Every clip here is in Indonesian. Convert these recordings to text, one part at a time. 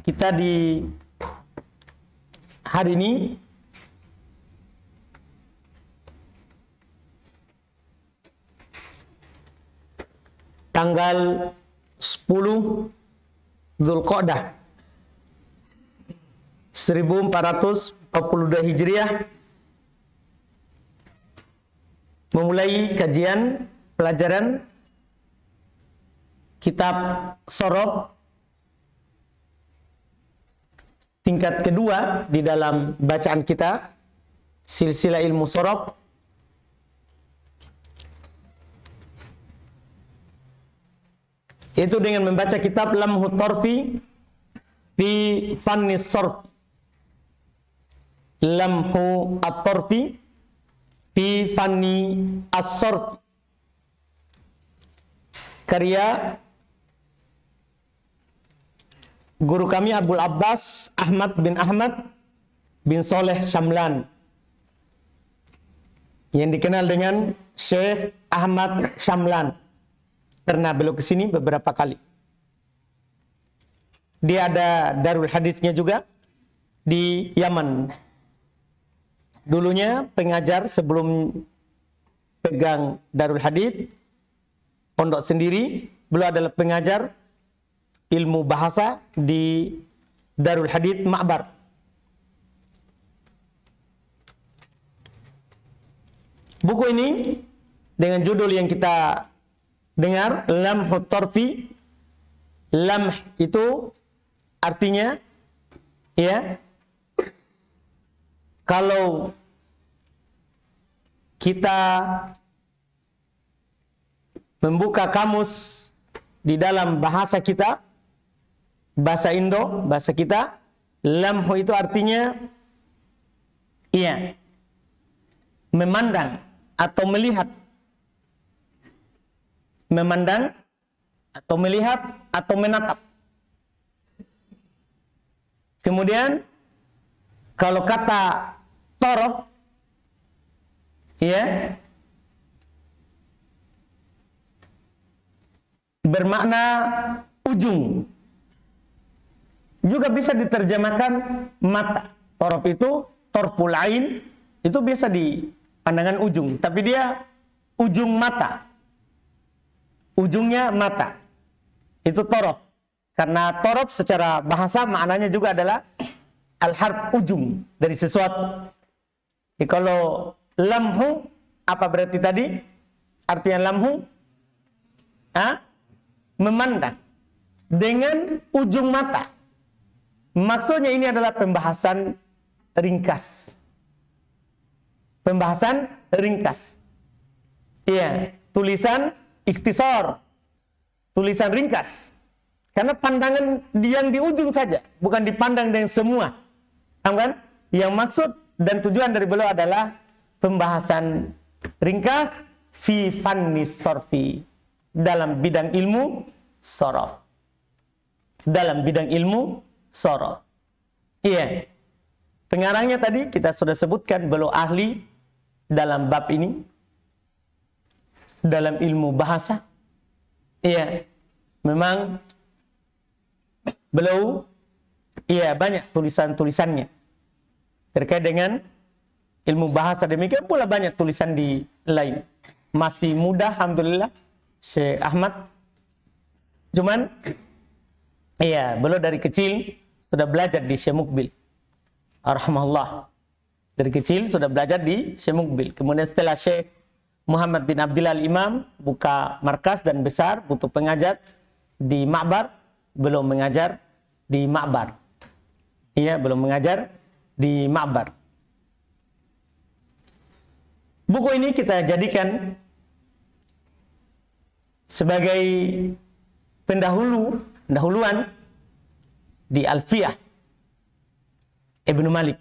kita di hari ini tanggal 10 Dzulqa'dah 1442 Hijriah, memulai kajian pelajaran kitab Shoroh tingkat kedua di dalam bacaan kita, silsilah ilmu Shoroh. Itu dengan membaca kitab Lamhut Tarfi fi Fannis Sarf. Lamhu at-Tarfi fi Fanni as-Sarf. Karya guru kami Abdul Abbas Ahmad bin Soleh Syamlan, yang dikenal dengan Syekh Ahmad Syamlan. Pernah beliau kesini beberapa kali. Dia ada darul hadisnya juga di Yaman. Dulunya pengajar sebelum pegang darul hadis, pondok sendiri. Beliau adalah pengajar ilmu bahasa di Darul Hadits Ma'bar. Buku ini dengan judul yang kita dengar, Lamhut Tarfi. Lamh itu artinya, ya, kalau kita membuka kamus di dalam bahasa kita, bahasa Indo, bahasa kita, lamhu itu artinya, iya, memandang atau melihat. Memandang atau melihat atau menatap. Kemudian kalau kata torof, ya, bermakna ujung. Juga bisa diterjemahkan mata. Torof itu, torful ain, itu biasa di pandangan ujung. Tapi dia ujung mata. Ujungnya mata. Itu torof. Karena torof secara bahasa maknanya juga adalah al-harf, ujung dari sesuatu. Jadi kalau lamhu, apa berarti tadi? Artinya lamhu? Memandang. Dengan ujung mata. Maksudnya ini adalah pembahasan ringkas. Pembahasan ringkas. Iya, tulisan ikhtisar. Tulisan ringkas. Karena pandangan yang di ujung saja, bukan dipandang dengan semua. Paham kan? Yang maksud dan tujuan dari beliau adalah pembahasan ringkas fi fannis sorfi, dalam bidang ilmu sorof. Dalam bidang ilmu sorof. Iya. Pengarangnya tadi kita sudah sebutkan, beliau ahli dalam bab ini, dalam ilmu bahasa. Iya. Memang beliau, iya, banyak tulisan-tulisannya terkait dengan ilmu bahasa. Demikian pula banyak tulisan di lain. Masih muda, alhamdulillah, Syekh Ahmad. Cuman, iya, beliau dari kecil sudah belajar di Syekh Mukbil, rahimahullah. Dari kecil sudah belajar di Syekh Mukbil. Kemudian setelah Syekh Muhammad bin Abdillah al-Imam buka markas dan besar, butuh pengajar di Ma'bar, belum mengajar di Ma'bar. Iya, belum mengajar di Ma'bar. Buku ini kita jadikan sebagai pendahuluan di Alfiyah Ibnu Malik.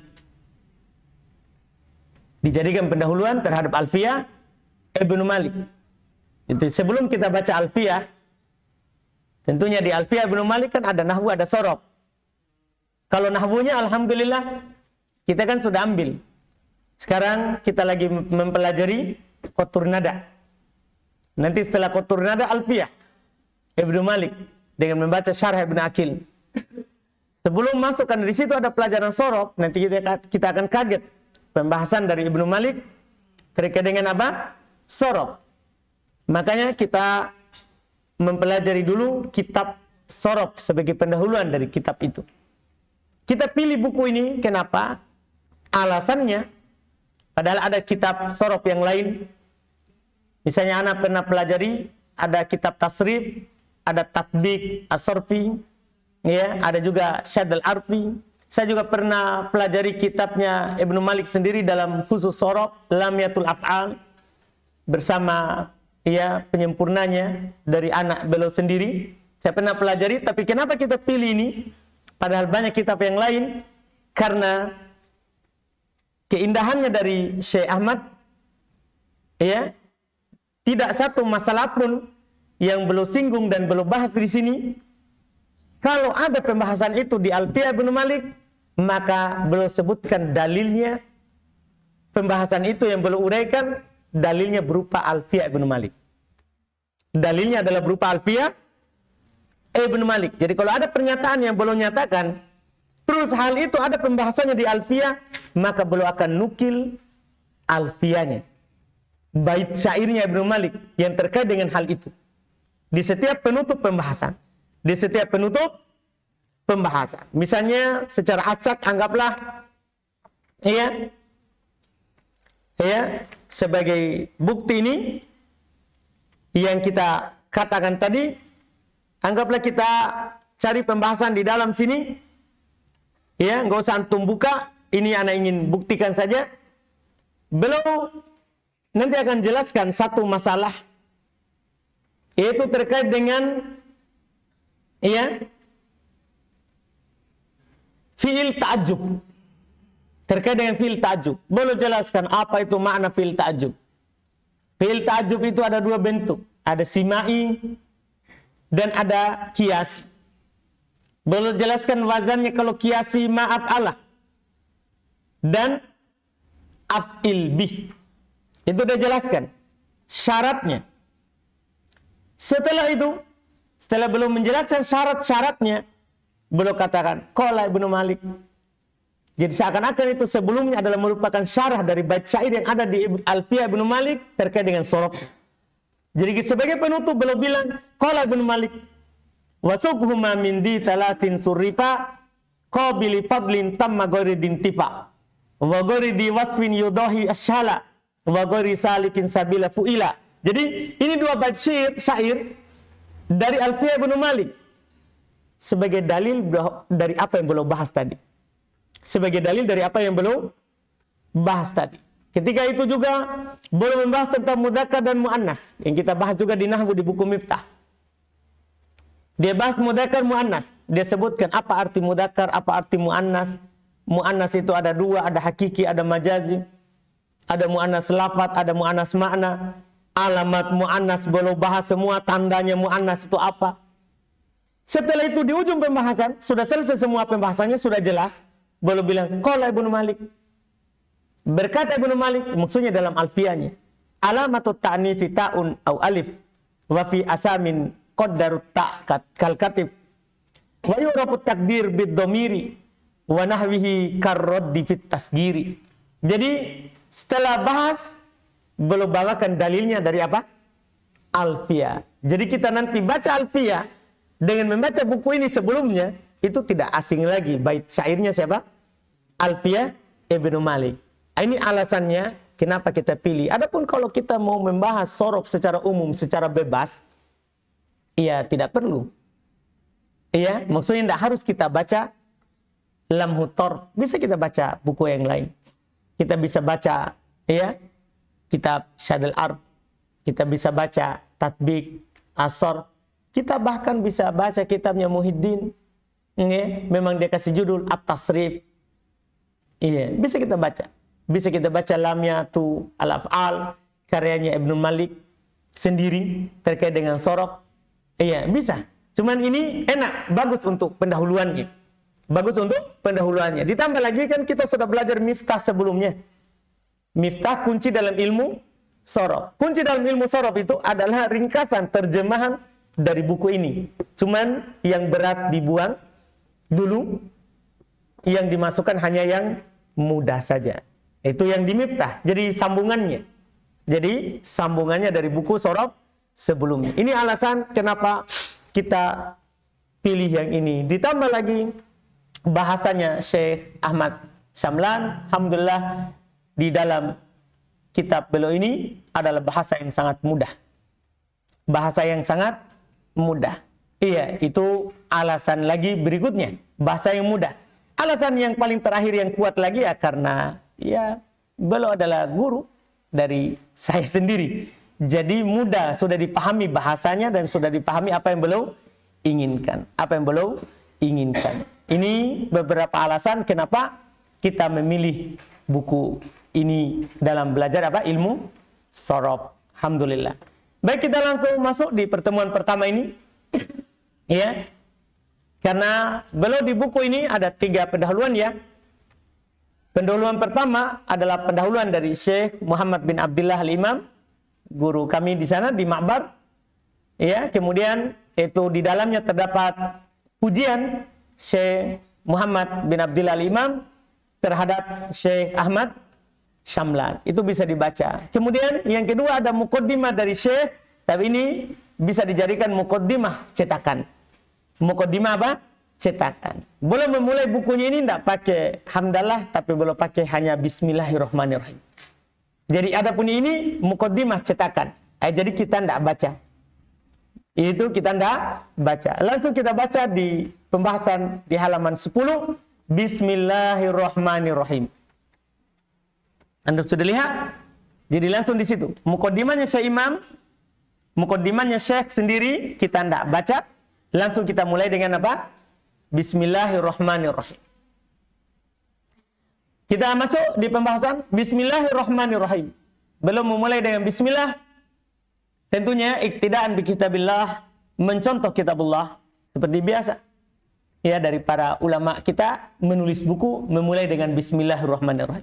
Dijadikan pendahuluan terhadap Alfiyah Ibnu Malik. Itu sebelum kita baca Alfiyah, tentunya di Alfiyah Ibnu Malik kan ada nahwu, ada sorof. Kalau nahwunya alhamdulillah kita kan sudah ambil. Sekarang kita lagi mempelajari Qatur Nada. Nanti setelah Qatur Nada, Alfiyah Ibnu Malik dengan membaca Syarah Ibnu Aqil. Sebelum masukkan di situ ada pelajaran sorof, nanti kita akan kaget pembahasan dari Ibnu Malik terkait dengan apa? Sorof. Makanya kita mempelajari dulu kitab sorof sebagai pendahuluan dari kitab itu. Kita pilih buku ini, kenapa? Alasannya, padahal ada kitab sorof yang lain. Misalnya anak pernah pelajari, ada kitab tasrif, ada tatbik as-sorfi, ya, ada juga Syadl Arfi. Saya juga pernah pelajari kitabnya Ibnu Malik sendiri dalam khusus sorof, Lamiyatul Af'al, bersama ya penyempurnanya dari anak beliau sendiri. Saya pernah pelajari, tapi kenapa kita pilih ini? Padahal banyak kitab yang lain, karena keindahannya dari Syekh Ahmad, ya, tidak satu masalah pun yang beliau singgung dan beliau bahas di sini. Kalau ada pembahasan itu di Alfiyah Ibnu Malik, maka beliau sebutkan dalilnya. Pembahasan itu yang beliau uraikan, dalilnya berupa Alfiyah Ibnu Malik. Dalilnya adalah berupa Alfiyah Ibnu Malik. Jadi kalau ada pernyataan yang beliau nyatakan, terus hal itu ada pembahasannya di Alfiyah, maka beliau akan nukil Alfiyahnya, bait syairnya Ibnu Malik yang terkait dengan hal itu. Di setiap penutup pembahasan. Di setiap penutup pembahasan. Misalnya secara acak anggaplah ya sebagai bukti ini yang kita katakan tadi, anggaplah kita cari pembahasan di dalam sini. Ya, enggak usah antum buka, ini anak ingin buktikan saja. Beliau nanti akan jelaskan satu masalah, yaitu terkait dengan fi'il ta'ajub. Terkait dengan fi'il ta'ajub. Boleh jelaskan apa itu makna fi'il ta'ajub. Fi'il ta'ajub itu ada dua bentuk. Ada simai dan ada kiasi. Boleh jelaskan wazannya kalau kiasi ma'af'alah dan af'il bih. Itu udah jelaskan syaratnya. Setelah itu, setelah belum menjelaskan syarat-syaratnya, beliau katakan, qala Ibnu Malik. Jadi seakan-akan itu sebelumnya adalah merupakan syarah dari bait syair yang ada di Alfiyah Ibnu Malik terkait dengan sorof. Jadi sebagai penutup beliau bilang, qala Ibnu Malik, wasuqhuma min di salatin surrifa qabili fadlin tamma ghairi dintifa wa ghairi di wasfin yudahi asyala wa ghairi salikin sabila fuila. Jadi ini dua bait syair dari Alfiyah Ibnu Malik sebagai dalil dari apa yang beliau bahas tadi. Sebagai dalil dari apa yang beliau bahas tadi. Ketika itu juga beliau membahas tentang mudzakkar dan muannas yang kita bahas juga di nahwu di buku Miftah. Dia bahas mudzakkar muannas. Dia sebutkan apa arti mudzakkar, apa arti muannas. Muannas itu ada dua, ada hakiki, ada majazi. Ada muannas lafaz, ada muannas makna. Alamat muannas beliau bahas semua, tandanya muannas itu apa. Setelah itu di ujung pembahasan, sudah selesai semua pembahasannya, sudah jelas. Beliau bilang, qala Ibnu Malik. Berkata Ibnu Malik, maksudnya dalam alfiyahnya, alamatut ta'nitsi ta'un au alif wa fi asamin qaddarut ta' kal katib wa yurafu takdir bid dhamiri wa nahwihi karraddi fit tasgiri. Jadi setelah bahas, beliau bawakan dalilnya dari apa? Alfiyah. Jadi kita nanti baca Alfiyah dengan membaca buku ini sebelumnya, itu tidak asing lagi bait syairnya siapa? Alfiyah Ibnu Malik. Ini alasannya kenapa kita pilih. Adapun kalau kita mau membahas sorof secara umum, secara bebas, ya tidak perlu. Iya, maksudnya tidak harus kita baca Lamhu Thorf. Bisa kita baca buku yang lain. Kita bisa baca kitab Syadl Arf, kita bisa baca Tatbik As-Sorf, kita bahkan bisa baca kitabnya Muhyiddin. Memang dia kasih judul At-Tasrif. Iya, bisa kita baca. Bisa kita baca Lamiyatu Al-Af'al karyanya Ibnu Malik sendiri terkait dengan sorof. Iya, bisa. Cuman ini enak, bagus untuk pendahuluannya. Bagus untuk pendahuluannya. Ditambah lagi kan kita sudah belajar Miftah sebelumnya. Miftah kunci dalam ilmu sorof. Kunci dalam ilmu sorof itu adalah ringkasan terjemahan dari buku ini. Cuman yang berat dibuang dulu, yang dimasukkan hanya yang mudah saja. Itu yang di Miftah. Jadi sambungannya. Jadi sambungannya dari buku sorof sebelumnya. Ini alasan kenapa kita pilih yang ini. Ditambah lagi bahasanya Syekh Ahmad Syamlan. Alhamdulillah di dalam kitab beliau ini adalah bahasa yang sangat mudah. Bahasa yang sangat mudah. Iya, itu alasan lagi berikutnya. Bahasa yang mudah. Alasan yang paling terakhir yang kuat lagi ya karena ya beliau adalah guru dari saya sendiri. Jadi mudah, sudah dipahami bahasanya dan sudah dipahami apa yang beliau inginkan. Apa yang beliau inginkan. Ini beberapa alasan kenapa kita memilih buku ini dalam belajar apa? Ilmu sorof. Alhamdulillah. Baik, kita langsung masuk di pertemuan pertama ini. Ya. Karena beliau di buku ini ada 3 pendahuluan ya. Pendahuluan pertama adalah pendahuluan dari Syekh Muhammad bin Abdullah Al-Imam, guru kami di sana di Ma'bar. Ya, kemudian itu di dalamnya terdapat pujian Syekh Muhammad bin Abdullah Al-Imam terhadap Syekh Ahmad Syamlan. Itu bisa dibaca. Kemudian yang kedua ada muqaddimah dari Syekh, tapi ini bisa dijadikan muqaddimah cetakan. Muqaddimah apa? Cetakan. Boleh memulai bukunya ini tidak pakai hamdalah, tapi boleh pakai hanya bismillahirrahmanirrahim. Jadi ada pun ini muqaddimah cetakan. Jadi kita tidak baca. Itu kita tidak baca. Langsung kita baca di pembahasan di halaman 10. Bismillahirrahmanirrahim. Anda sudah lihat? Jadi langsung di situ. Muqaddimahnya Syekh Imam, muqaddimahnya Syekh sendiri kita tidak baca. Langsung kita mulai dengan apa? Bismillahirrahmanirrahim. Kita masuk di pembahasan Bismillahirrahmanirrahim. Belum memulai dengan Bismillah. Tentunya iktidaan bi kitabillah, mencontoh kitabullah seperti biasa. Ya, dari para ulama kita menulis buku memulai dengan Bismillahirrahmanirrahim.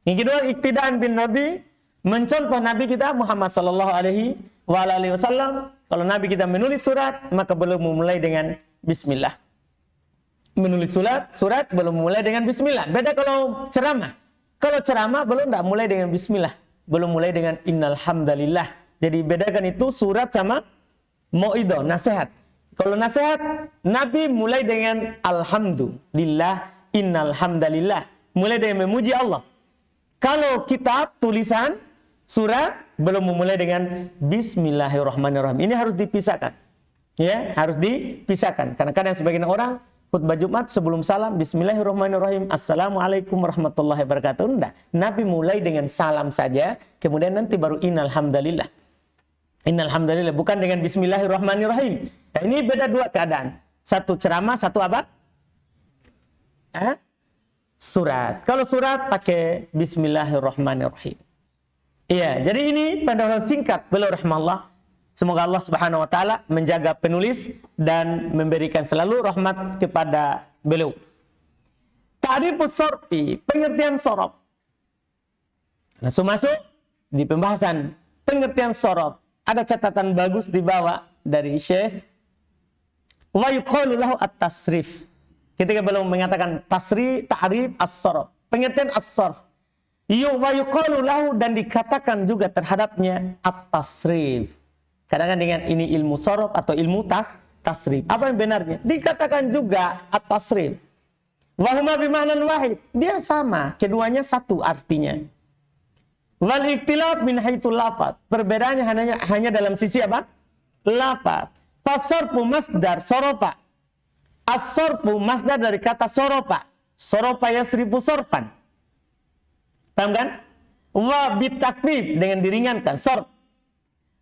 Yang kedua iktidaan bin Nabi, mencontoh Nabi kita Muhammad sallallahu alaihi wasallam. Kalau Nabi kita menulis surat, maka belum memulai dengan Bismillah. Menulis surat belum mulai dengan Bismillah. Beda kalau ceramah. Kalau ceramah belum tidak mulai dengan Bismillah. Belum mulai dengan Innal hamdalillah. Jadi bedakan itu surat sama mauidhah, nasihat. Kalau nasihat, Nabi mulai dengan Alhamdulillah, Innal hamdalillah. Mulai dengan memuji Allah. Kalau kitab, tulisan, surat, belum memulai dengan Bismillahirrahmanirrahim. Ini harus dipisahkan. Ya, harus dipisahkan. Karena kadang sebagian orang khutbah Jumat sebelum salam, Bismillahirrahmanirrahim, Assalamualaikum warahmatullahi wabarakatuh. Enggak. Nabi mulai dengan salam saja, kemudian nanti baru Innal hamdalillah. Innal hamdalillah, bukan dengan Bismillahirrahmanirrahim. Nah, ini beda dua keadaan. Satu ceramah, satu apa? Surat. Kalau surat pakai Bismillahirrahmanirrahim. Iya, jadi ini pendahuluan singkat beliau rahmatullah. Semoga Allah Subhanahu wa taala menjaga penulis dan memberikan selalu rahmat kepada beliau. Ta'rifus sorfi, pengertian sorof. Langsung masuk di pembahasan pengertian sorof. Ada catatan bagus di bawah dari Syekh. Wa yuqalu lahu at-tasrif. Ketika beliau mengatakan ta'rif as-sorof. Pengertian as-sorof. Wa yuqalu lahu, dan dikatakan juga terhadapnya at-tasrif. Kadang-kadang dengan ini ilmu sorof atau ilmu tasrif. Apa yang benarnya? Dikatakan juga at-tasrif. Wa huma bima'nan wahid. Dia sama, keduanya satu artinya. Wal ikhtilaf min haitsul lafaz. Perbedaannya hanya dalam sisi apa? Lafaz. Fasarfu masdar sorofa. As-sarfu masdar dari kata sorofa. Sorofa yasrifu sorfan. Paham kan? Wa bitakfif, dengan diringankan, sorf.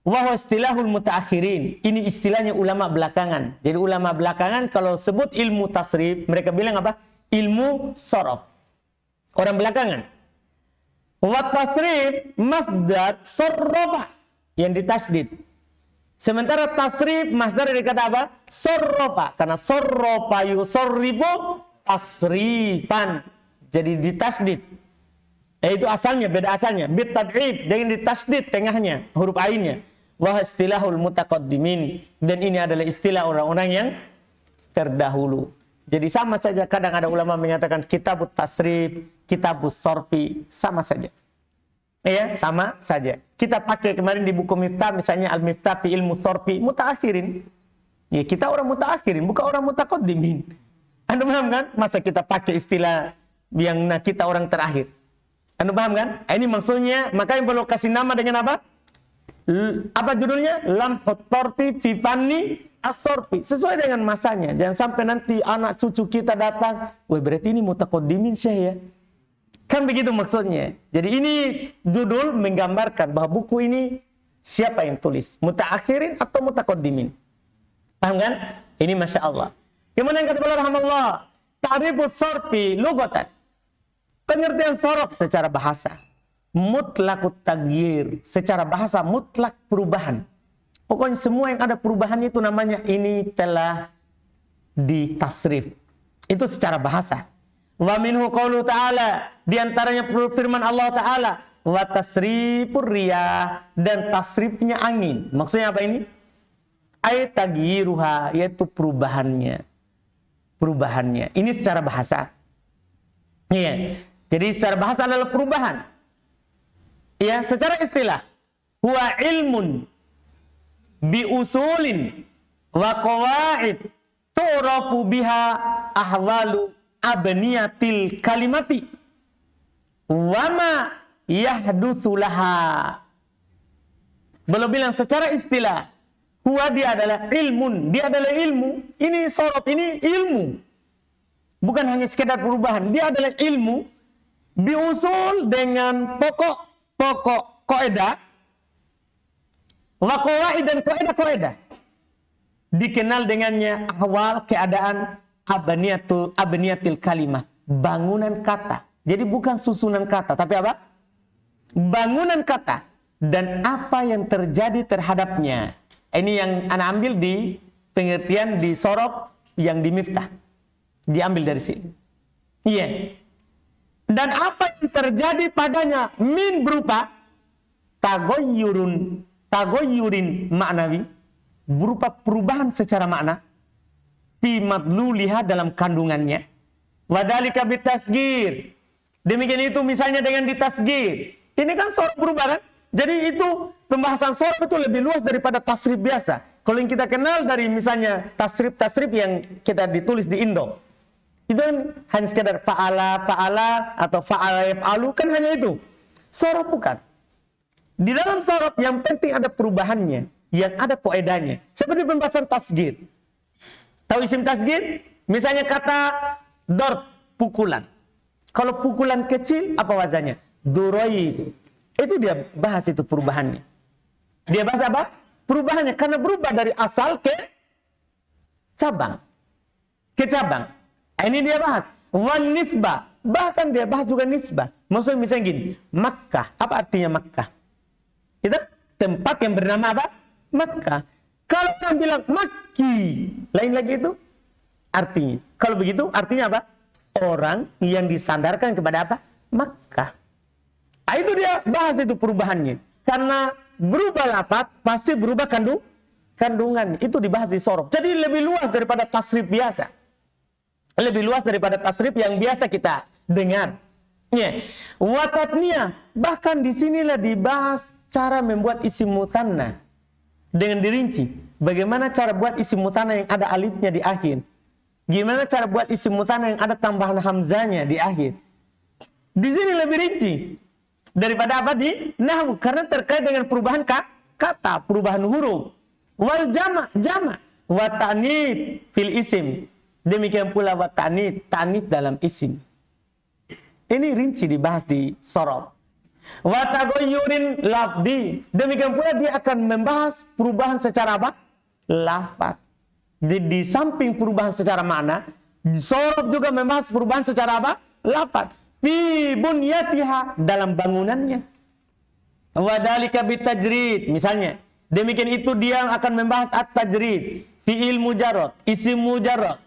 Wa huwa istilahul mutaakhirin. Ini istilahnya ulama belakangan. Jadi ulama belakangan kalau sebut ilmu tasrif, mereka bilang apa? Ilmu sorof. Orang belakangan. Wa tasrif masdar sorrofa, yang ditasydid. Sementara tasrif masdar dari kata apa? Sorrofa. Karena sorrofa yusorribu tasrifan. Jadi ditasydid. Itu asalnya, beda asalnya. Bit tad'if, dengan ditasydid tengahnya, huruf ainnya. Wa istilahul mutaqaddimin, dan ini adalah istilah orang-orang yang terdahulu. Jadi sama saja, kadang ada ulama mengatakan kitabut tasrif, kitabus sorfi, sama saja. Ya, sama saja. Kita pakai kemarin di buku Miftah, misalnya Al-Miftah fi ilmu sorfi, mutaakhirin. Ya, kita orang mutaakhirin, bukan orang mutaqaddimin. Anda paham kan? Masa kita pakai istilah yang kita orang terakhir. Anda paham kan? Ini maksudnya, makanya perlu kasih nama dengan apa? Apa judulnya? Lamhut torfi fi fanni as-sorfi. Sesuai dengan masanya. Jangan sampai nanti anak cucu kita datang, wah berarti ini mutaqaddimin Syekh ya. Kan begitu maksudnya. Jadi ini judul menggambarkan bahwa buku ini siapa yang tulis? Mutaakhirin atau mutaqaddimin? Paham kan? Ini Masya Allah. Kemudian kata beliau rahimahullah, ta'rifus sorfi lugatan. Pengertian sorof secara bahasa. Mutlakut tagyir. Secara bahasa mutlak perubahan. Pokoknya semua yang ada perubahan itu namanya ini telah ditasrif. Itu secara bahasa. Wa minhu qaulu ta'ala. Di antaranya firman Allah Ta'ala. Wa tasrifur riyah. Dan tasrifnya angin. Maksudnya apa ini? Ay tagyiruha. Yaitu perubahannya. Perubahannya. Ini secara bahasa. Iya. Jadi secara bahasa adalah perubahan. Ya, secara istilah. Huwa ilmun bi usulin wa qawaid tu'rafu biha ahwalu abniyatil kalimati wa ma yahdutsu laha. Belum bilang secara istilah. Huwa dia adalah ilmun, dia adalah ilmu. Ini sorot, ini ilmu. Bukan hanya sekedar perubahan, dia adalah ilmu biusul dengan pokok kaidah, wa qawaid dan kaidah-kaidah. Dikenal dengannya ahwal keadaan abniyatil kalimah, bangunan kata. Jadi bukan susunan kata, tapi apa? Bangunan kata dan apa yang terjadi terhadapnya. Ini yang ana ambil di pengertian di sorop yang di Miftah. Diambil dari sini. Iya. Dan apa yang terjadi padanya min berupa tagoyyurin maknawi, berupa perubahan secara makna fi madluliha dalam kandungannya. Wadhalika bitasgir. Demikian itu misalnya dengan ditasgir. Ini kan sorop berubah kan? Jadi itu pembahasan sorop itu lebih luas daripada tasrif biasa. Kalau yang kita kenal dari misalnya tasrif yang kita ditulis di Indo. Itu kan hanya sekedar fa'ala atau fa'ala yaf'alu kan hanya itu. Sorop bukan. Di dalam sorop yang penting ada perubahannya. Yang ada kaidahnya. Seperti pembahasan tasgir. Tahu isim tasgir? Misalnya kata dor, pukulan. Kalau pukulan kecil apa wazannya? Duroib. Itu dia bahas itu perubahannya. Dia bahas apa? Perubahannya. Karena berubah dari asal ke cabang. Ke cabang. Ini dia bahas. Wan nisbah. Bahkan dia bahas juga nisbah. Maksudnya misalnya gini. Makkah. Apa artinya Makkah? Itu tempat yang bernama apa? Makkah. Kalau orang bilang Makki. Lain lagi itu. Artinya. Kalau begitu artinya apa? Orang yang disandarkan kepada apa? Makkah. Itu dia bahas itu perubahannya. Karena berubah lafaz pasti berubah kandungan. Itu dibahas di sorop. Jadi lebih luas daripada tasrif biasa. Lebih luas daripada tasrif yang biasa kita dengar. Watatnya bahkan di sinilah dibahas cara membuat isim mutsanna dengan dirinci. Bagaimana cara buat isim mutsanna yang ada alifnya di akhir? Gimana cara buat isim mutsanna yang ada tambahan hamzanya di akhir? Di sini lebih rinci daripada apa di nahwu karena terkait dengan perubahan kata, perubahan huruf. Wal jama' wa ta'nits fil isim. Demikian pula wa ta'nits dalam isim. Ini rinci dibahas di sorop. Wa taghayyurin lafzi. Demikian pula dia akan membahas perubahan secara apa? Lafaz. Di samping perubahan secara makna, sorop juga membahas perubahan secara apa? Lafaz. Fi bunyatiha dalam bangunannya. Wadhalika bitajrid. Misalnya, demikian itu dia akan membahas at-tajrid. Fi'il mujarrad, isim mujarrad.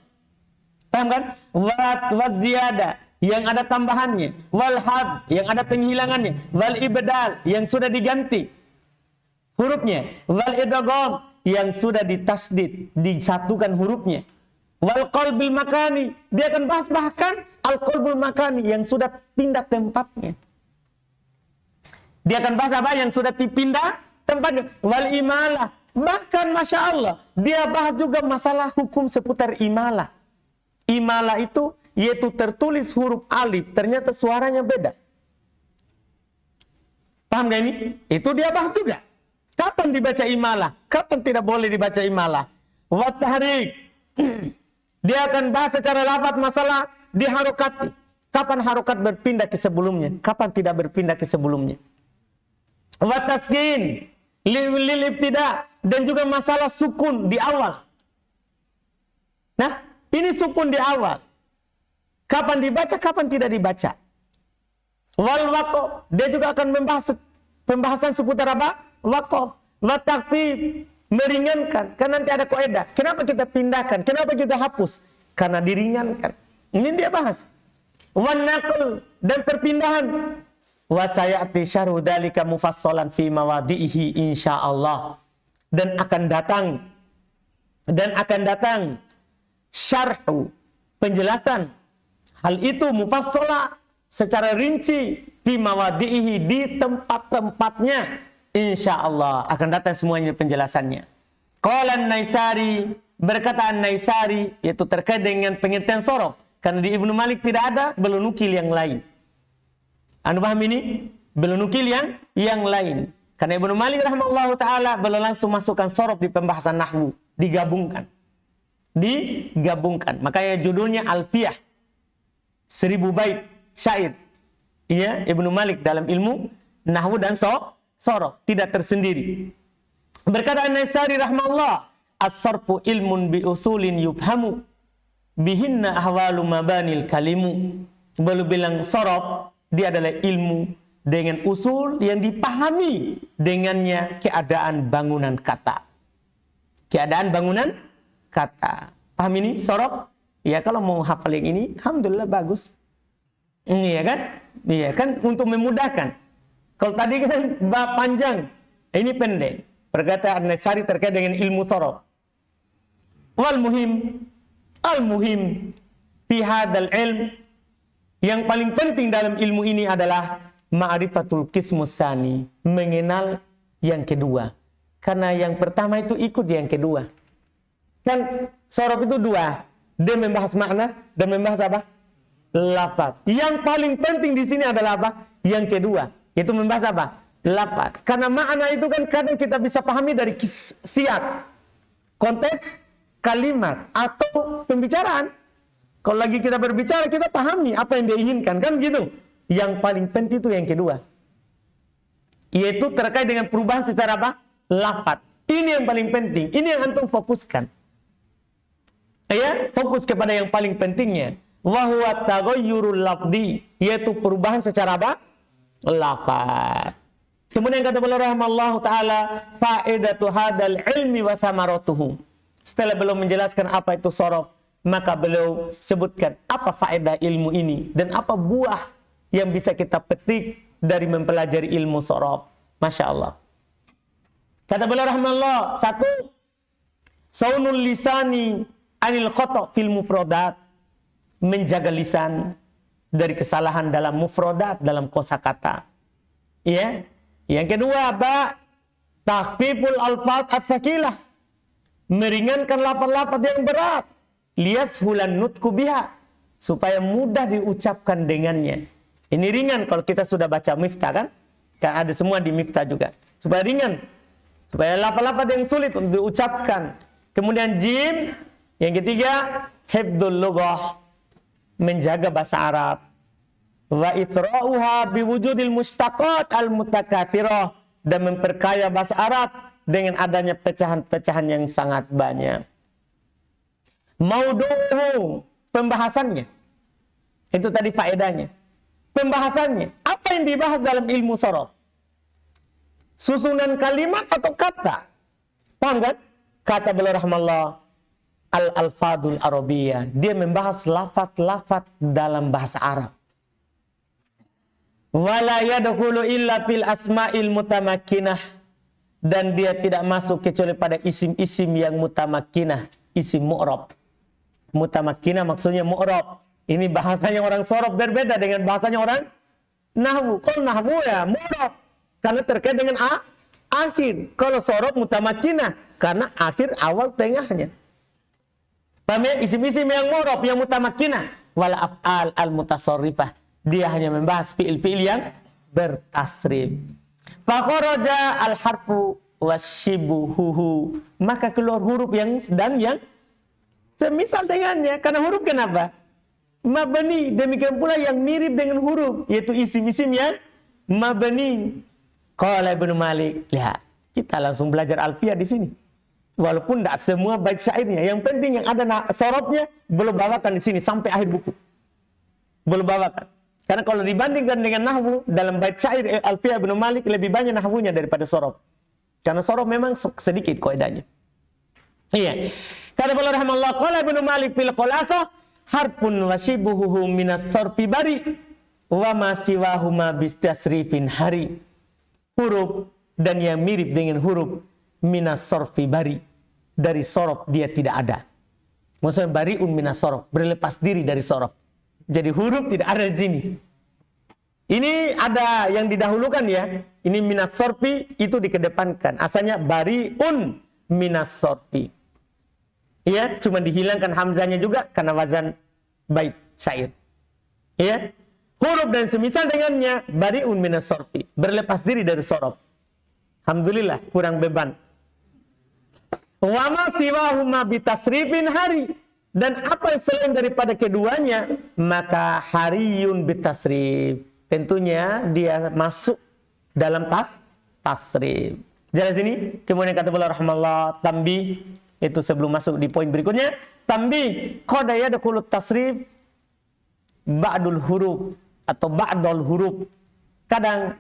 Paham kan? Wa ziyada yang ada tambahannya. Wal had yang ada penghilangannya. Wal ibdal yang sudah diganti hurufnya. Wal idgham yang sudah ditasdid, disatukan hurufnya. Wal qalbil makani, dia akan bahas bahkan al-qalbul makani yang sudah pindah tempatnya. Dia akan bahas apa yang sudah dipindah tempatnya. Wal imalah, bahkan Masya Allah, dia bahas juga masalah hukum seputar imalah. Imalah itu yaitu tertulis huruf alif, ternyata suaranya beda. Paham gak ini? Itu dia bahas juga. Kapan dibaca imalah? Kapan tidak boleh dibaca imalah? Wa tahrik. Dia akan bahas secara lafaz masalah diharokati. Kapan harokat berpindah ke sebelumnya? Kapan tidak berpindah ke sebelumnya? Wa taskin lil ibtida, dan juga masalah sukun di awal. Nah, ini sukun di awal. Kapan dibaca, kapan tidak dibaca. Wal waqaf, dia juga akan membahas pembahasan seputar apa? Waqaf. Wa takhfif, meringankan. Kan nanti ada kaidah. Kenapa kita pindahkan? Kenapa kita hapus? Karena diringankan. Ini dia bahas. Wan naql, dan perpindahan. Wa sayati syarhu dzalika mufassalan fi mawadhihi insyaallah. Dan akan datang syarhu, penjelasan hal itu mufassala secara rinci fi mawadhihi, di tempat-tempatnya. Insyaallah akan datang semuanya penjelasannya. Qala An-Naisari, berkata An-Naisari, yaitu terkait dengan pengertian sorof. Karena di Ibnu Malik tidak ada, belum nukil yang lain. Anu paham ini? Belum nukil yang lain. Karena Ibnu Malik rahimahullah ta'ala belum langsung masukkan sorof di pembahasan nahwu. Digabungkan. Makanya judulnya Alfiyah. 1000 bait syair. Iya, Ibnu Malik dalam ilmu nahwu dan sorof. Tidak tersendiri. Berkata An-Naisari rahimahullah, as-sarfu ilmun bi usulin yufhamu bihinna ahwalu mabanil kalimu. Beliau bilang sorof, dia adalah ilmu dengan usul yang dipahami dengannya keadaan bangunan kata. Paham ini sorof? Ya, kalau mau hafal yang ini, alhamdulillah bagus. Iya kan untuk memudahkan. Kalau tadi kan panjang, ini pendek. Perkataan An-Naisari terkait dengan ilmu sorof. Al muhim fi hadzal ilm, yang paling penting dalam ilmu ini adalah ma'rifatul qismus tsani, mengenal yang kedua. Karena yang pertama itu ikut yang kedua. Kan sorof itu dua, dia membahas makna dan membahas apa? Lafaz. Yang paling penting di sini adalah apa? Yang kedua, itu membahas apa? Lafaz. Karena makna itu kan kadang kita bisa pahami dari siyak, konteks kalimat atau pembicaraan. Kalau lagi kita berbicara, kita pahami apa yang dia inginkan, kan gitu. Yang paling penting itu yang kedua, yaitu terkait dengan perubahan secara apa? Lafaz. Ini yang paling penting. Ini yang antum fokuskan. Ya, fokus kepada yang paling pentingnya. Wa huwa taghayyurul lafzi, yaitu perubahan secara apa? Lafaz. Kemudian kata beliau rahimallahu taala, faedatu hadzal ilmi wa samaratuhu. Setelah beliau menjelaskan apa itu sorof, maka beliau sebutkan apa faedah ilmu ini dan apa buah yang bisa kita petik dari mempelajari ilmu sorof. Masya Allah. Kata beliau rahimallahu, satu, saunul lisani anil khata' fil mufradat, menjaga lisan dari kesalahan dalam mufradat, dalam kosakata. Ya. Yang kedua, takhfiful alfaz as-sakilah, meringankan lafaz-lafaz yang berat, liyashulan nutqu biha, supaya mudah diucapkan dengannya. Ini ringan kalau kita sudah baca miftah, kan? Kan ada semua di miftah juga. Supaya ringan, supaya lafaz-lafaz yang sulit untuk diucapkan. Kemudian jim, yang ketiga, hifdzul lughah, menjaga bahasa Arab. Wa itra'uha biwujudil mustaqat al-mutakatsirah, dan memperkaya bahasa Arab dengan adanya pecahan-pecahan yang sangat banyak. Maudu'u, pembahasannya. Itu tadi faedahnya. Pembahasannya, apa yang dibahas dalam ilmu sorof? Susunan kalimat atau kata? Paham kan? Kata beliau rahmallah, al-alfadul arabiyah, dia membahas lafaz-lafaz dalam bahasa Arab. Wala yadkhulu illa fil asma'il mutamakkinah, dan dia tidak masuk kecuali pada isim-isim yang mutamakkinah, isim mu'rab. Mutamakkina maksudnya mu'rab. Ini bahasanya orang sorof berbeda dengan bahasanya orang nahwu. Kalau nahwu ya mu'rab karena terkait dengan akhir. Kalau sorof mutamakkina karena akhir, awal, tengahnya. Paham ya? Isim-isim yang mu'rab, yang mutamakkina. Wal af'al al-mutasarrifah. Dia hanya membahas fi'il-fi'il yang bertasrif. Fakharaja al-harfu wasyibuhuhu. Maka keluar huruf yang dan yang semisal dengannya. Karena huruf kenapa? Mabani. Demikian pula yang mirip dengan huruf, yaitu isim-isim yang mabani. Qala Ibnu Malik. Lihat, kita langsung belajar alfiyah di sini. Walaupun tidak semua bait syairnya, yang penting yang ada sorobnya belum bawakan di sini sampai akhir buku. Belum bawakan. Karena kalau dibandingkan dengan nahwu, dalam bait syair alfiyah Ibnu Malik lebih banyak nahwunya daripada sorob. Karena sorob memang sedikit kaidahnya. Iya. Kata beliau rahimahullah, qala Ibnu Malik fil Khulasah, harfun wa shibuhu minas sarfi bari wa ma siwahuma bistasrifin hari. Huruf dan yang mirip dengan huruf minas sarfi bari, dari sorof dia tidak ada. Maksudnya bariun minas sorof, berlepas diri dari sorof. Jadi huruf tidak ada di sini. Ini ada yang didahulukan ya. Ini minas sarfi itu dikedepankan. Asalnya bariun minas sarfi. Ya, cuma dihilangkan hamzahnya juga karena wazan bait syair. Ya. Huruf dan semisal dengannya bariun minas sarfi, berlepas diri dari sorof. Alhamdulillah, kurang beban. Wa ma siwahuma bitasrifin hari, dan apa selain daripada keduanya maka hariyun bitasrif, tentunya dia masuk dalam tasrif. Jelas ini? Kemudian kata beliau rahimahullah, tambih, itu sebelum masuk di poin berikutnya, tambih qad yadkhulu tasrif ba'dul huruf atau ba'dul huruf. Kadang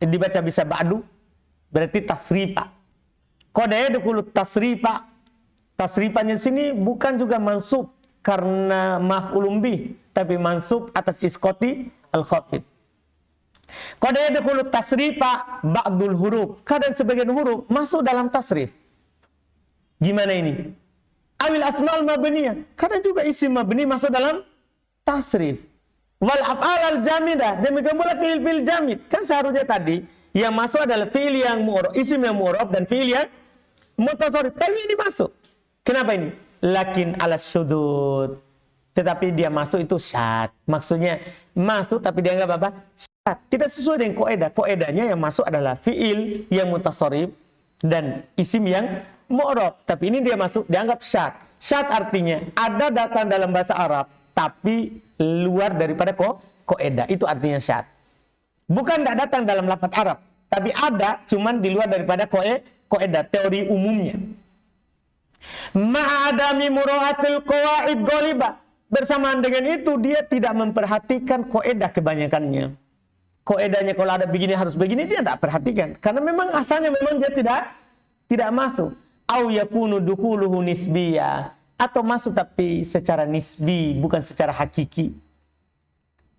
dibaca bisa ba'du, berarti tasrifa. Qad yadkhulu tasrifa. Tasrifannya sini bukan juga mansub karena maf'ulun bih, tapi mansub atas iskoti al-khafid. Qad yadkhulu tasrifa ba'dul huruf. Kadang sebagian huruf masuk dalam tasrif. Gimana ini? Awil asmaul mabniyah. Kadang juga isim mabni masuk dalam tasrif. Wal af'al al-jamidah. Demikian pula fi'il jamid. Kan seharusnya tadi yang masuk adalah fi'il yang mu'rab, isim yang mu'rab dan fi'il yang mutasarrif. Tapi ini masuk. Kenapa ini? Lakin ala syudud. Tetapi dia masuk itu syad. Maksudnya masuk tapi dianggap apa? Syad. Tidak sesuai dengan kaidah. Kaidahnya yang masuk adalah fi'il yang mutasarrif dan isim yang mu'rab. Tapi ini dia masuk dianggap syad. Syad artinya ada datang dalam bahasa Arab tapi luar daripada kaidah. Itu artinya syad. Bukan tidak datang dalam lafaz Arab, tapi ada cuman di luar daripada kaidah, teori umumnya. Ma'adami mura'atil qawaid ghalibah. Bersamaan dengan itu dia tidak memperhatikan kaidah kebanyakannya. Kaidahnya kalau ada begini harus begini, dia tidak perhatikan karena memang asalnya memang dia tidak masuk. Au yakunu dukhuluhu nisbiyah, atau masuk tapi secara nisbi, bukan secara hakiki.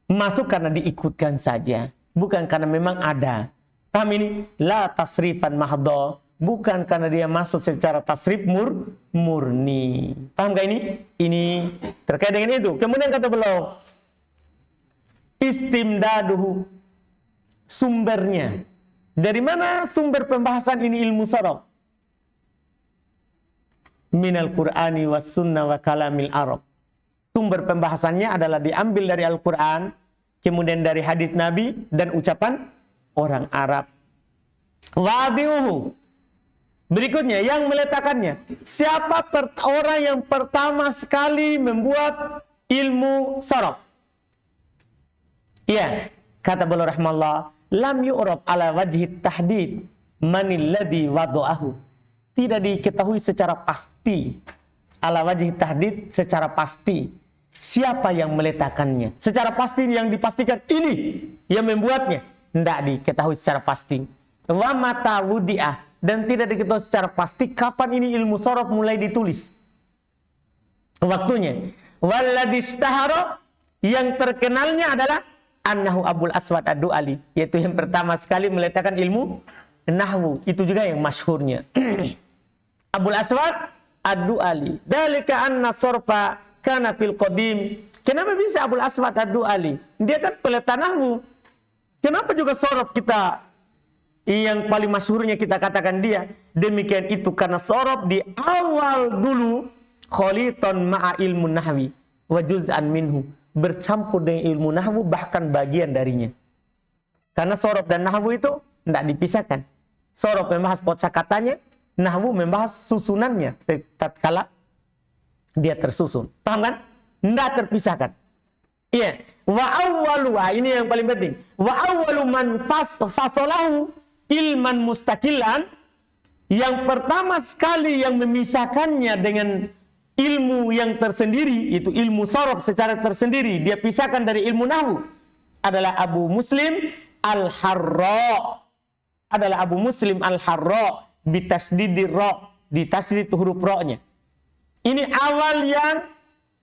Masuk karena diikutkan saja, bukan karena memang ada. Paham ini? La tasrifan mahdha, bukan karena dia masuk secara tasrif murni. Paham gak ini? Ini terkait dengan itu. Kemudian kata beliau, istimdaduhu, sumbernya. Dari mana sumber pembahasan ini ilmu sorof? Minal Qur'ani was sunnah wa kalamil Arab. Sumber pembahasannya adalah diambil dari Al-Quran, kemudian dari hadis Nabi dan ucapan orang Arab. Wa'adiuhu. Berikutnya yang meletakkannya. Siapa orang yang pertama sekali membuat ilmu sorof? Iya, kata beliau rahmallah, lam yu'rab ala wajhi tahdid manil ladzi wada'ahu. Tidak diketahui secara pasti, ala wajhi tahdid, secara pasti siapa yang meletakkannya. Secara pasti yang dipastikan ini yang membuatnya, tidak diketahui secara pasti. Wa mata wudi'ah, dan tidak diketahui secara pasti kapan ini ilmu sorof mulai ditulis, waktunya. Walladzi ishtahara, yang terkenalnya adalah annahu Abul Aswad Ad-Du'ali, yaitu yang pertama sekali meletakkan ilmu nahwu. Itu juga yang masyhurnya. Abul Aswad Ad-Du'ali. Dalika anna sorfa kana fil qadim. Kenapa bisa Abul Aswad Ad-Du'ali? Dia kan peleta nahwu. Kenapa juga sorof kita yang paling masyhurnya kita katakan dia? Demikian itu karena sorof di awal dulu kholiton ma'a ilmu nahwi wa juz'an minhu, bercampur dengan ilmu nahwu bahkan bagian darinya. Karena sorof dan nahwu itu tidak dipisahkan. Sorof membahas kosakatanya, nahwu membahas susunannya tatkala dia tersusun. Paham kan? Tidak terpisahkan. Iya. Wa awwalu, ini yang paling penting. Wa awwalu man fasalahu ilman mustaqilan, yang pertama sekali yang memisahkannya dengan ilmu yang tersendiri, itu ilmu sorof secara tersendiri, dia pisahkan dari ilmu nahwu, adalah Abu Muslim Al-Harra. Adalah Abu Muslim Al-Harra bitasdidir ra, ditasdid huruf ra-nya. Ini awal yang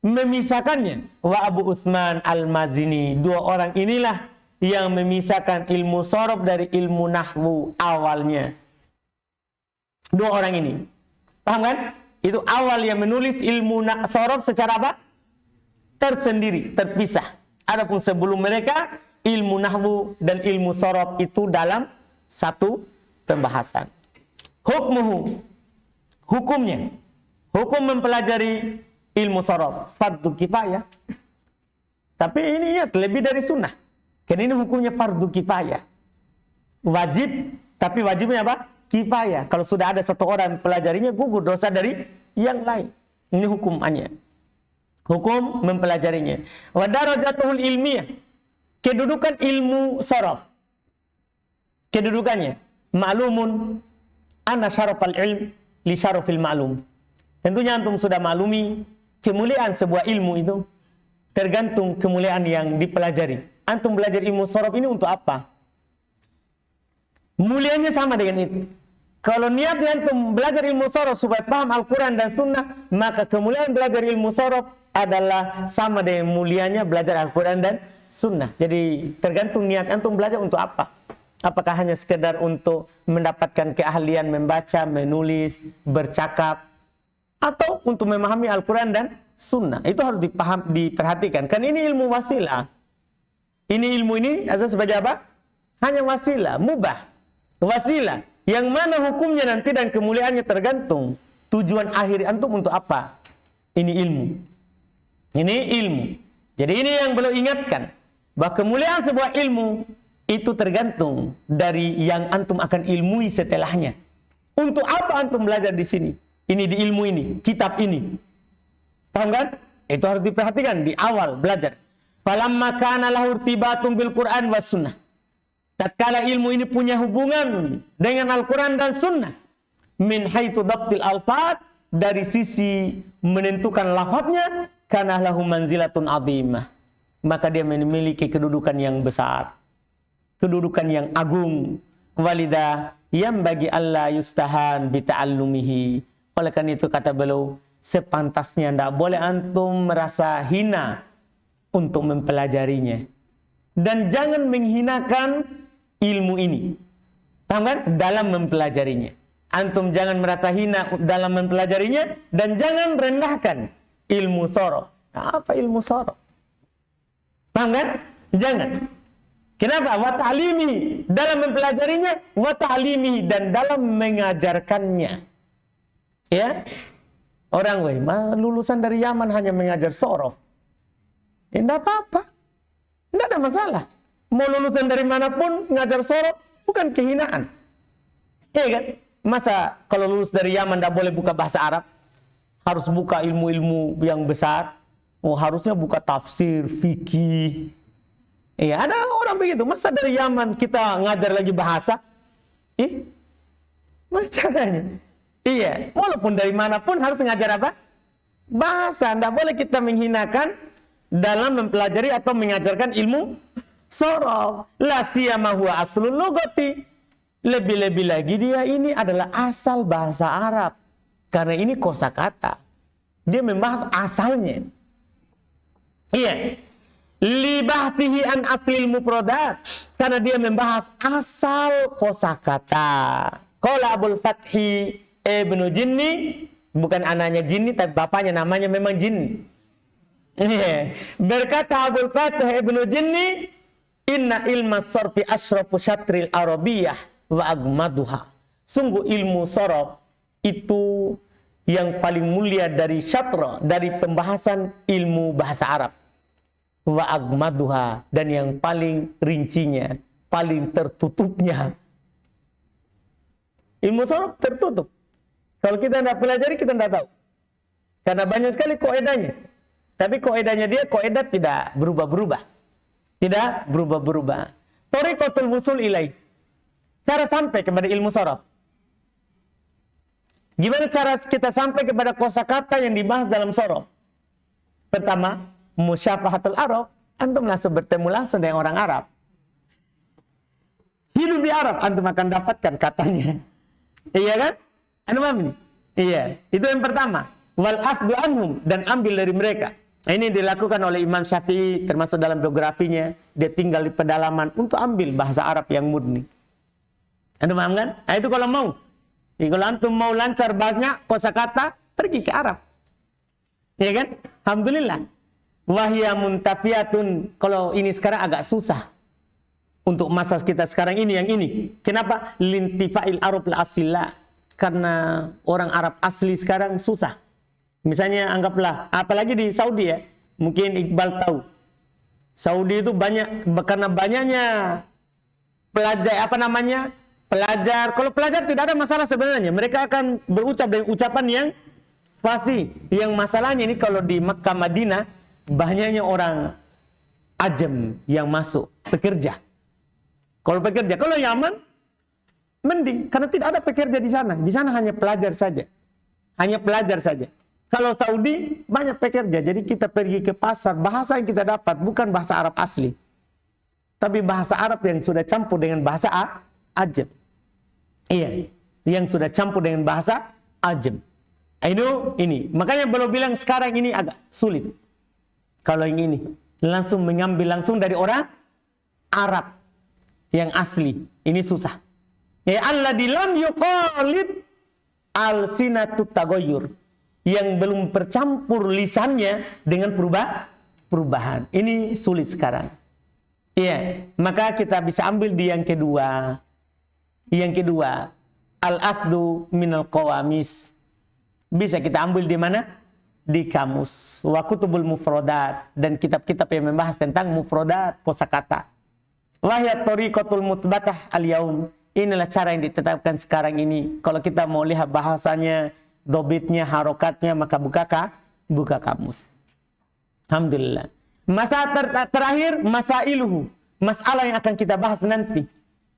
memisahkannya. Wa Abu Utsman Al-Mazini, dua orang inilah yang memisahkan ilmu sorof dari ilmu nahwu awalnya. Dua orang ini, paham kan? Itu awal yang menulis ilmu sorof secara apa? Tersendiri, terpisah. Adapun sebelum mereka, ilmu nahwu dan ilmu sorof itu dalam satu pembahasan. Hukmuhu, hukumnya, hukum mempelajari ilmu sorof fardu kifayah. Tapi ini ingat, lebih dari sunnah. Karena ini hukumnya fardu kifayah. Wajib, tapi wajibnya apa? Kifayah. Kalau sudah ada satu orang pelajarinya, gugur dosa dari yang lain. Ini hukumannya. Hukum mempelajarinya. Wa darajatuhul ilmiyah, kedudukan ilmu sorof. Kedudukannya, ma'lumun anna syarafal ilm li syarafil ma'lum. Tentunya antum sudah maklumi kemuliaan sebuah ilmu itu tergantung kemuliaan yang dipelajari. Antum belajar ilmu sorof ini untuk apa? Mulianya sama dengan itu. Kalau niatnya antum belajar ilmu sorof supaya paham Al-Quran dan Sunnah, maka kemuliaan belajar ilmu sorof adalah sama dengan mulianya belajar Al-Quran dan Sunnah. Jadi tergantung niat antum belajar untuk apa. Apakah hanya sekedar untuk mendapatkan keahlian membaca, menulis, bercakap, atau untuk memahami Al-Quran dan Sunnah. Itu harus diperhatikan. Kan ini ilmu wasilah. Ini ilmu ini asal sebagai apa? Hanya wasilah, mubah. Wasilah. Yang mana hukumnya nanti dan kemuliaannya tergantung. Tujuan akhir antum untuk apa? Ini ilmu. Ini ilmu. Jadi ini yang beliau ingatkan. Bahwa kemuliaan sebuah ilmu itu tergantung dari yang antum akan ilmui setelahnya. Untuk apa antum belajar di sini? Ini di ilmu ini, kitab ini. Paham kan? Itu harus diperhatikan di awal belajar. Falamma kana lahu irtibatun bil Qur'an was sunnah. Tatkala ilmu ini punya hubungan dengan Al-Quran dan Sunnah. Min haitsu dabtil alfat, dari sisi menentukan lafadznya, kana lahu manzilatun azimah. Maka dia memiliki kedudukan yang besar. Kedudukan yang agung. Walidha yang bagi Allah yustahan bita'allumihi. Oleh karena itu kata beliau, sepantasnya tidak boleh antum merasa hina untuk mempelajarinya. Dan jangan menghinakan ilmu ini. Paham kan? Dalam mempelajarinya. Antum jangan merasa hina dalam mempelajarinya. Dan jangan rendahkan ilmu sorof. Apa ilmu sorof? Paham kan? Jangan. Kenapa? Wa ta'limi, dalam mempelajarinya. Wa ta'limi, dan dalam mengajarkannya. Ya, orang lulusan dari Yaman hanya mengajar sorof. Tidak apa-apa, tidak ada masalah. Mau lulusan dari manapun mengajar sorof bukan kehinaan. Iya kan? Masa kalau lulus dari Yaman tidak boleh buka bahasa Arab? Harus buka ilmu-ilmu yang besar. Oh, harusnya buka tafsir, fikih. Iya, ada orang begitu. Masa dari Yaman kita ngajar lagi bahasa? Caranya? Iya, walaupun dari manapun harus ngajar apa? Bahasa. Tidak boleh kita menghinakan dalam mempelajari atau mengajarkan ilmu sorof. La siyama huwa aslul lugati. Lebih-lebih lagi dia ini adalah asal bahasa Arab. Karena ini kosakata. Dia membahas asalnya. Iya. Libahtihi an aslil mufradat. Karena dia membahas asal kosakata. Qala Abul Fathi Ibnu Jinni, Bukan anaknya jinni, tapi bapaknya namanya memang jinni. Berkata Abul Fatih Ibnu Jinni, inna ilma sarfi asyrafu syatril arabiyah wa agmaduha. Sungguh ilmu sorof itu yang paling mulia dari syatra, dari pembahasan ilmu bahasa Arab. Wa agmaduha, dan yang paling rincinya, paling tertutupnya. Ilmu sorof tertutup. Kalau kita tidak pelajari, kita tidak tahu. Karena banyak sekali koedanya. Tapi koedanya dia, koedah tidak berubah-berubah. Tidak berubah-berubah. Thariqatul wusul ilaih. Cara sampai kepada ilmu sorof. Gimana cara kita sampai kepada kosakata yang dibahas dalam sorof? Pertama, musyafahatul Arab. Antum langsung bertemu langsung dengan orang Arab. Hidup di Arab, antum akan dapatkan katanya. Iya kan? Anu ini? Iya, itu yang pertama. Wal akhdu anhum, dan ambil dari mereka. Ini dilakukan oleh Imam Syafi'i, termasuk dalam biografinya. Dia tinggal di pedalaman untuk ambil bahasa Arab yang murni. Anu paham kan? Nah, itu kalau mau. Jadi, kalau antum mau lancar banyak kosakata, pergi ke Arab. Iya kan? Alhamdulillah. Wahya muntafiatun. Kalau ini sekarang agak susah. Untuk masa kita sekarang ini, yang ini. Kenapa? Lintifa'il Arab la-asila. Karena orang Arab asli sekarang susah. Misalnya anggaplah, apalagi di Saudi ya. Mungkin Iqbal tahu. Saudi itu banyak, karena banyaknya pelajar, pelajar. Kalau pelajar tidak ada masalah sebenarnya. Mereka akan berucap dengan ucapan yang fasih. Yang masalahnya ini kalau di Makkah Madinah, banyaknya orang Ajam yang masuk, pekerja. Kalau pekerja, kalau Yaman, mending. Karena tidak ada pekerja di sana. Di sana hanya pelajar saja. Hanya pelajar saja. Kalau Saudi, banyak pekerja. Jadi kita pergi ke pasar, bahasa yang kita dapat bukan bahasa Arab asli. Tapi bahasa Arab yang sudah campur dengan bahasa Ajam. Iya, yang sudah campur dengan bahasa Ajam. Ini. Makanya belum bilang sekarang ini agak sulit. Kalau yang ini, langsung mengambil langsung dari orang Arab yang asli. Ini susah. Ya alladzi lam yuqalid al-sinatut taghayyur. Yang belum bercampur lisannya dengan perubahan. Ini sulit sekarang. Iya, maka kita bisa ambil di yang kedua. Yang kedua, al-akhdu minal qawamis. Bisa kita ambil di mana? Di kamus. Wa kutubul mufradat, dan kitab-kitab yang membahas tentang mufradat, kosakata. Wahya thariqatul mutsbatah al-yaum. Inilah cara yang ditetapkan sekarang ini. Kalau kita mau lihat bahasanya, dobitnya, harokatnya, maka buka kamus. Alhamdulillah. Masalah terakhir, masailuhu. Masalah yang akan kita bahas nanti.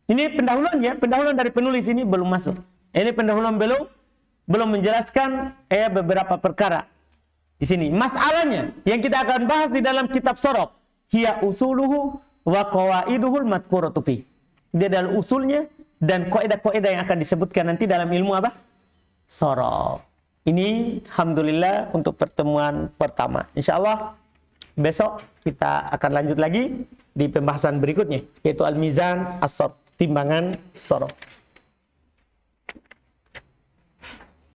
Ini pendahuluannya, pendahuluan dari penulis ini belum masuk. Ini pendahuluan belum menjelaskan beberapa perkara. Di sini masalahnya yang kita akan bahas di dalam kitab sorof, hiya usuluhu wa qawaiduhul madhkuratu fi. Dia adalah usulnya dan kaidah-kaidah yang akan disebutkan nanti dalam ilmu apa? Sorof. Ini alhamdulillah untuk pertemuan pertama. Insyaallah besok kita akan lanjut lagi di pembahasan berikutnya, yaitu al-mizan as-sarf, timbangan sorof.